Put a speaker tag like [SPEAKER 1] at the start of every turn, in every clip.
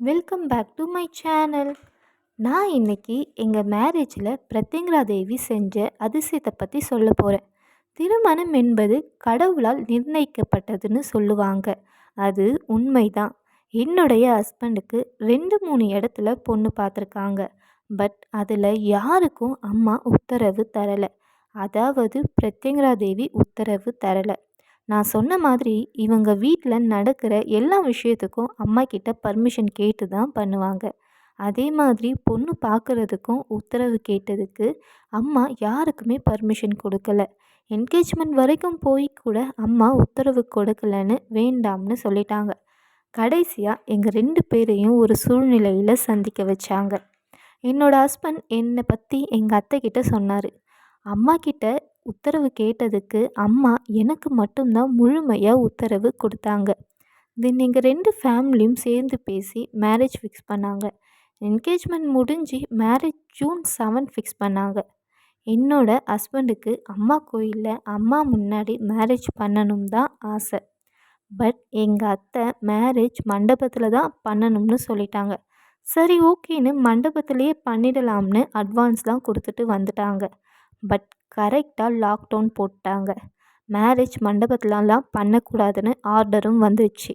[SPEAKER 1] Welcome back to my channel. நான் இன்னைக்கு எங்கள் மேரேஜில் பிரத்யங்கரா தேவி செஞ்ச அதிசயத்தை பற்றி சொல்ல போகிறேன். திருமணம் என்பது கடவுளால் நிர்ணயிக்கப்பட்டதுன்னு சொல்லுவாங்க. அது உண்மைதான். என்னுடைய ஹஸ்பண்டுக்கு 2-3 இடத்துல பொண்ணு பார்த்துருக்காங்க. பட் அதில் யாருக்கும் அம்மா உத்தரவு தரலை. அதாவது பிரத்யங்கரா தேவி உத்தரவு தரலை. நான் சொன்ன மாதிரி இவங்க வீட்டில் நடக்கிற எல்லா விஷயத்துக்கும் அம்மா கிட்ட பர்மிஷன் கேட்டு தான் பண்ணுவாங்க. அதே மாதிரி பொண்ணு பார்க்குறதுக்கும் உத்தரவு கேட்டதுக்கு அம்மா யாருக்குமே பர்மிஷன் கொடுக்கல. என்கேஜ்மெண்ட் வரைக்கும் போய் கூட அம்மா உத்தரவு கொடுக்கலன்னு வேண்டாம்னு சொல்லிட்டாங்க. கடைசியாக எங்கள் 2 பேரையும் ஒரு சூழ்நிலையில் சந்திக்க வச்சாங்க. என்னோடய ஹஸ்பண்ட் என்னை பற்றி எங்கள் அத்தை கிட்ட சொன்னார். அம்மா கிட்ட உத்தரவு கேட்டதுக்கு அம்மா எனக்கு மட்டும்தான் முழுமையாக உத்தரவு கொடுத்தாங்க. தென் எங்கள் 2 ஃபேமிலியும் சேர்ந்து பேசி மேரேஜ் ஃபிக்ஸ் பண்ணாங்க. என்கேஜ்மெண்ட் முடிஞ்சு மேரேஜ் June 7 ஃபிக்ஸ் பண்ணாங்க. என்னோட ஹஸ்பண்டுக்கு அம்மா கோயிலில் அம்மா முன்னாடி மேரேஜ் பண்ணணும் தான் ஆசை. பட் எங்கள் அத்தை மேரேஜ் மண்டபத்தில் தான் பண்ணணும்னு சொல்லிட்டாங்க. சரி ஓகேன்னு மண்டபத்திலேயே பண்ணிடலாம்னு அட்வான்ஸ் தான் கொடுத்துட்டு வந்துட்டாங்க. பட் கரெக்டாக லாக்டவுன் போட்டாங்க. மேரேஜ் மண்டபத்துலலாம் பண்ணக்கூடாதுன்னு ஆர்டரும் வந்துச்சு.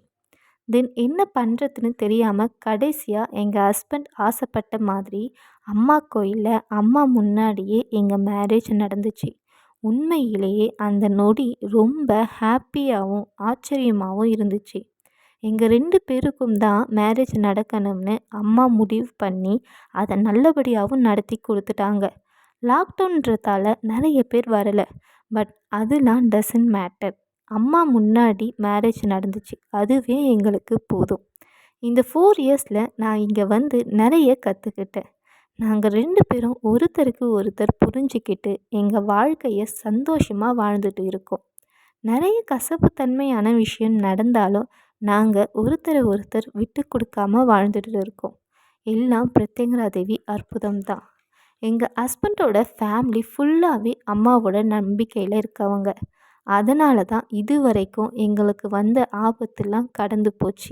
[SPEAKER 1] தென் என்ன பண்ணுறதுன்னு தெரியாமல் கடைசியாக எங்கள் ஹஸ்பண்ட் ஆசைப்பட்ட மாதிரி அம்மா கோயிலில் அம்மா முன்னாடியே எங்கள் மேரேஜ் நடந்துச்சு. உண்மையிலேயே அந்த நொடி ரொம்ப ஹாப்பியாகவும் ஆச்சரியமாகவும் இருந்துச்சு. எங்கள் 2 பேருக்கும் தான் மேரேஜ் நடக்கணும்னு அம்மா முடிவு பண்ணி அதை நல்லபடியாகவும் நடத்தி கொடுத்துட்டாங்க. லாக்டவுன்றதால நிறைய பேர் வரலை. பட் அதெல்லாம் டசன்ட் மேட்டர். அம்மா முன்னாடி மேரேஜ் நடந்துச்சு. அதுவே எங்களுக்கு போதும். இந்த 4 இயர்ஸில் நான் இங்கே வந்து நிறைய கற்றுக்கிட்டேன். நாங்கள் 2 பேரும் ஒருத்தருக்கு ஒருத்தர் புரிஞ்சிக்கிட்டு எங்கள் வாழ்க்கையை சந்தோஷமாக வாழ்ந்துட்டு இருக்கோம். நிறைய கசப்புத்தன்மையான விஷயம் நடந்தாலும் நாங்கள் ஒருத்தரை ஒருத்தர் விட்டு கொடுக்காம வாழ்ந்துட்டு இருக்கோம். எல்லாம் பிரத்யங்கரா தேவி அற்புதம் தான். எங்கள் ஹஸ்பண்டோட ஃபேமிலி ஃபுல்லாகவே அம்மாவோட நம்பிக்கையில் இருக்கவங்க. அதனால தான் இது வரைக்கும் எங்களுக்கு வந்த ஆபத்துலாம் கடந்து போச்சு.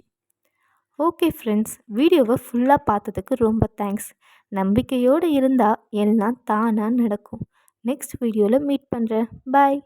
[SPEAKER 1] ஓகே ஃப்ரெண்ட்ஸ், வீடியோவை ஃபுல்லாக பார்த்ததுக்கு ரொம்ப தேங்க்ஸ். நம்பிக்கையோடு இருந்தால் எல்லாம் தானாக நடக்கும். நெக்ஸ்ட் வீடியோவில் மீட் பண்ணுறேன். பாய்.